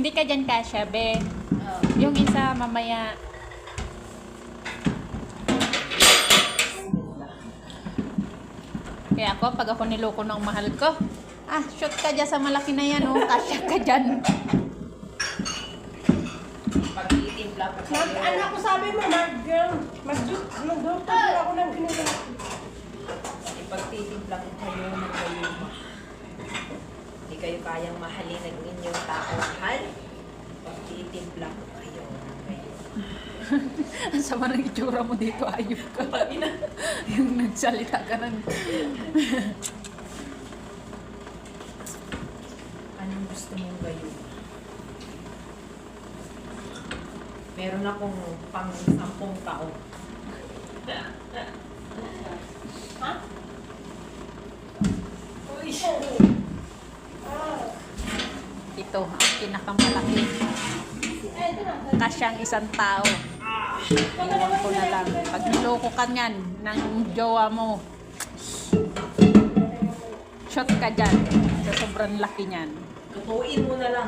Hindi ka dyan kasya, be. Yung isa, mamaya. Kaya ako, pag ako niloko ng mahal ko, shoot ka dyan sa malaki na yan, oh. Kasya ka dyan. Pag-iitimpla ko kayo. Anak ko sabi mo, mag-doktor ako ng ginagawa. Ipagtitimpla ko kayo ng kayo. Hindi kayo kayang mahalin ng inyong tao mahal. Pag-iitimpla ko kayo ng kayo. Ang sama ng itsura mo dito, ayop ka. Yung nagsalita ka ng... Anong gusto mong kayo? Meron akong pang 10 taon. Ha? Uy! Ito, ang pinakamalaki. Kasyang isang tao. Iwan ko na lang. Pag niloko ka niyan ng jowa mo, shot ka dyan sa sobrang laki niyan. Tutuin mo na lang.